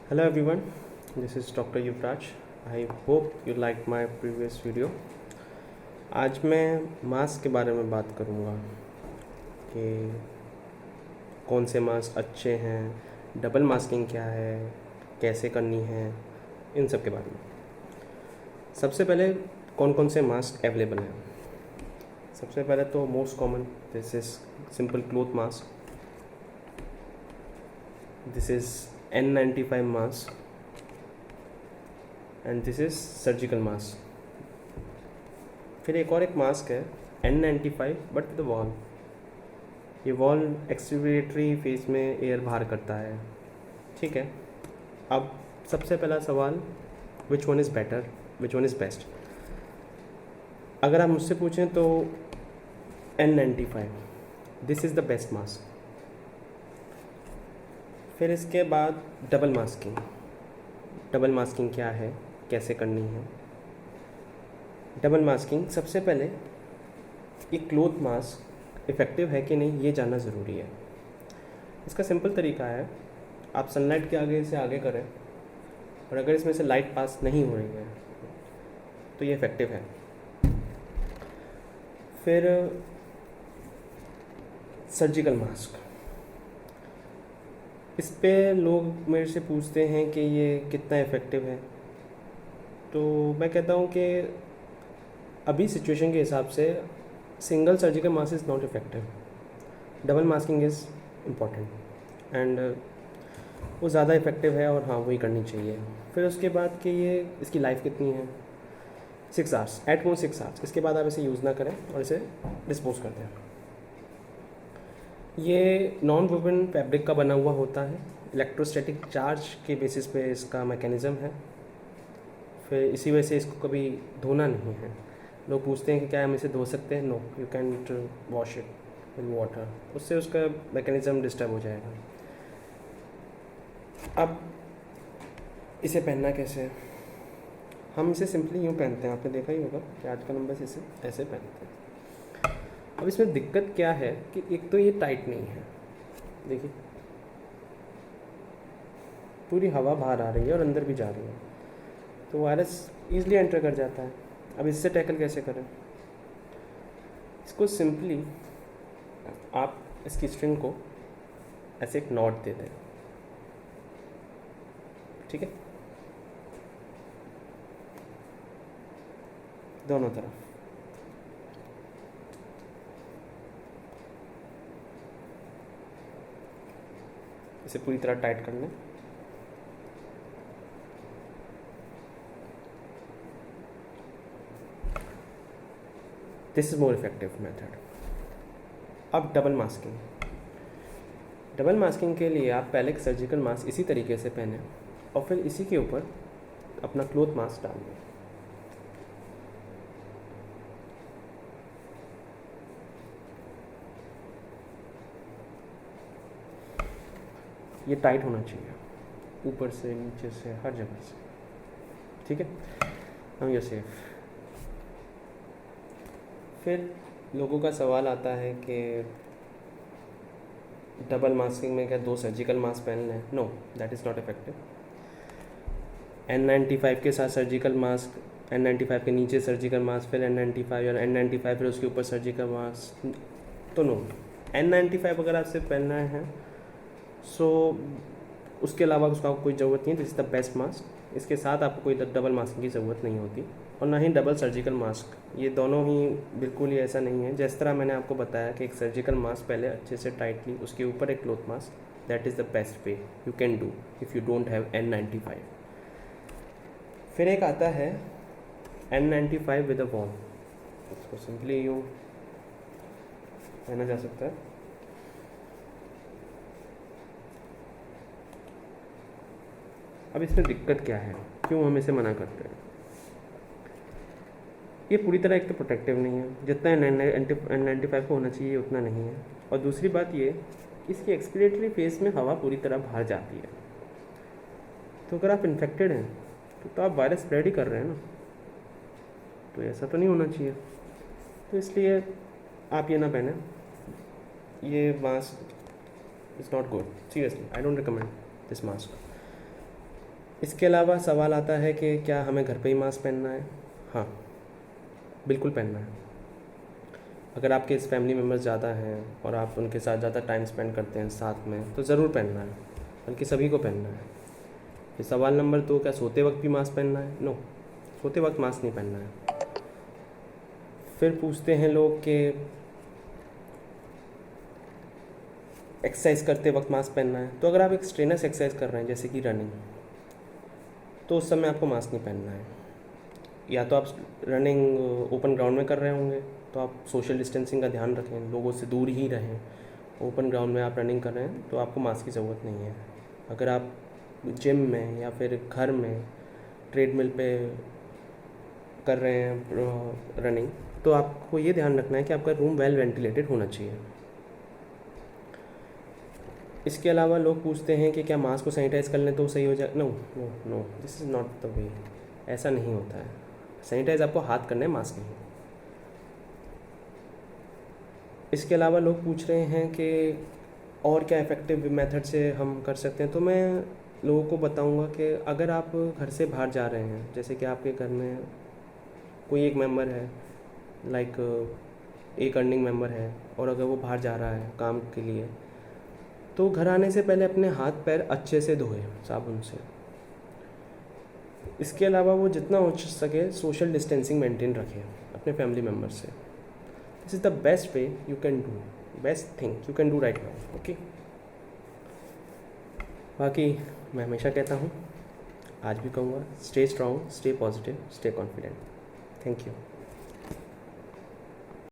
Hello everyone, this is Dr. Yuvraj. I hope you liked my previous video. आज मैं mask के बारे में बात करूँगा कि कौन से मास्क अच्छे हैं, डबल मास्किंग क्या है, कैसे करनी है, इन सब के बारे में। सबसे पहले कौन कौन से मास्क अवेलेबल हैं। सबसे पहले तो most common this is simple cloth mask, this is N95 mask and this is surgical mask. फिर एक मास्क है N95 बट विद वॉल। ये वॉल एक्सपिरेटरी फेज में एयर बाहर करता है, ठीक है। अब सबसे पहला सवाल, which one is better, which one is best. अगर आप मुझसे पूछें तो N95 this is the best mask. फिर इसके बाद डबल मास्किंग। डबल मास्किंग क्या है, कैसे करनी है। डबल मास्किंग, सबसे पहले ये क्लॉथ मास्क इफ़ेक्टिव है कि नहीं ये जानना ज़रूरी है। इसका सिंपल तरीका है, आप सनलाइट के आगे से आगे करें और अगर इसमें से लाइट पास नहीं हो रही है तो ये इफ़ेक्टिव है। फिर सर्जिकल मास्क, इस पे लोग मेरे से पूछते हैं कि ये कितना इफ़ेक्टिव है, तो मैं कहता हूँ कि अभी सिचुएशन के हिसाब से single surgical mask is not effective, double masking is important and वो ज़्यादा इफ़ेक्टिव है और हाँ वही करनी चाहिए। फिर उसके बाद कि ये इसकी लाइफ कितनी है, 6 आवर्स, एट मोस्ट 6 आवर्स। इसके बाद आप इसे यूज़ ना करें और इसे डिस्पोज कर दें। ये नॉन वुवन फैब्रिक का बना हुआ होता है, इलेक्ट्रोस्टैटिक चार्ज के बेसिस पे इसका मैकेनिज़्म है। फिर इसी वजह से इसको कभी धोना नहीं है। लोग पूछते हैं कि क्या हम इसे धो सकते हैं, no, you can wash it with water, उससे उसका मैकेनिज़्म डिस्टर्ब हो जाएगा। अब इसे पहनना कैसे है, हम इसे सिंपली यूँ पहनते हैं, आपने देखा ही होगा कि आजकल हम बस इसे ऐसे पहनते हैं। अब इसमें दिक्कत क्या है कि एक तो ये टाइट नहीं है, देखिए पूरी हवा बाहर आ रही है और अंदर भी जा रही है, तो वायरस ईज़िली एंटर कर जाता है। अब इससे टैकल कैसे करें, इसको सिंपली आप इसकी स्ट्रिंग को ऐसे एक नॉट दे दें, ठीक है, दोनों तरफ। इसे पूरी तरह टाइट कर लें। This is more effective method. अब डबल मास्किंग। डबल मास्किंग के लिए आप पहले एक सर्जिकल मास्क इसी तरीके से पहने और फिर इसी के ऊपर अपना क्लॉथ मास्क डाल दें। ये टाइट होना चाहिए, ऊपर से नीचे से हर जगह से, ठीक है। हम ये सेफ। फिर लोगों का सवाल आता है कि डबल मास्किंग में क्या 2 सर्जिकल मास्क पहन लें, no, that is not effective. N95 के साथ सर्जिकल मास्क, N95 के नीचे सर्जिकल मास्क, फिर N95 और N95 फिर उसके ऊपर सर्जिकल मास्क, तो नो। N95 अगर आपसे पहनना है सो उसके अलावा उसका कोई ज़रूरत नहीं है, this is the best mask. इसके साथ आपको कोई डबल मास्किंग की ज़रूरत नहीं होती और ना ही डबल सर्जिकल मास्क, ये दोनों ही बिल्कुल ही ऐसा नहीं है। जिस तरह मैंने आपको बताया कि एक सर्जिकल मास्क पहले अच्छे से टाइटली, उसके ऊपर एक cloth mask, that is the best way you can do if you don't have N95। फिर एक आता है N95 विद अ वॉल, उसको सिंपली यूँ पहना जा सकता है। अब इसमें दिक्कत क्या है, क्यों हम इसे मना करते हैं। ये पूरी तरह एक तो प्रोटेक्टिव नहीं है, जितना N95 को होना चाहिए उतना नहीं है, और दूसरी बात ये, इसकी एक्सपिरेटरी फेज में हवा पूरी तरह बाहर जाती है, तो अगर आप इन्फेक्टेड हैं तो आप वायरस स्प्रेड ही कर रहे हैं ना, तो ऐसा तो नहीं होना चाहिए। तो इसलिए आप ये ना पहने, ये mask is not good, seriously I don't recommend this mask. इसके अलावा सवाल आता है कि क्या हमें घर पे ही मास्क पहनना है? हाँ, बिल्कुल पहनना है। अगर आपके इस फैमिली मेम्बर्स ज़्यादा हैं और आप उनके साथ ज़्यादा टाइम स्पेंड करते हैं साथ में, तो ज़रूर पहनना है, बल्कि सभी को पहनना है। फिर सवाल नंबर 2, क्या सोते वक्त भी मास्क पहनना है? नो, सोते वक्त मास्क नहीं पहनना है। फिर पूछते हैं लोग कि एक्सरसाइज करते वक्त मास्क पहनना है। तो अगर आप एक स्ट्रेनस एक्सरसाइज कर रहे हैं जैसे कि रनिंग, तो उस समय आपको मास्क नहीं पहनना है। या तो आप रनिंग ओपन ग्राउंड में कर रहे होंगे तो आप सोशल डिस्टेंसिंग का ध्यान रखें, लोगों से दूर ही रहें। ओपन ग्राउंड में आप रनिंग कर रहे हैं तो आपको मास्क की ज़रूरत नहीं है। अगर आप जिम में या फिर घर में ट्रेडमिल पे कर रहे हैं रनिंग, तो आपको ये ध्यान रखना है कि आपका रूम वेल वेंटिलेटेड होना चाहिए। इसके अलावा लोग पूछते हैं कि क्या मास्क को सैनिटाइज कर लें तो सही हो जाए? No no no, this is not the way. ऐसा नहीं होता है। सैनिटाइज आपको हाथ करना है, मास्क नहीं। इसके अलावा लोग पूछ रहे हैं कि और क्या इफ़ेक्टिव मेथड से हम कर सकते हैं। तो मैं लोगों को बताऊंगा कि अगर आप घर से बाहर जा रहे हैं, जैसे कि आपके घर में कोई एक मेंबर है, लाइक एक अर्निंग मेंबर है, और अगर वो बाहर जा रहा है काम के लिए, तो घर आने से पहले अपने हाथ पैर अच्छे से धोए साबुन से। इसके अलावा वो जितना हो सके सोशल डिस्टेंसिंग मेंटेन रखें अपने फैमिली मेम्बर से। This is the best way you can do, best thing you can do right now. Okay, बाकी मैं हमेशा कहता हूँ, आज भी कहूँगा, stay strong, stay positive, stay confident. Thank you.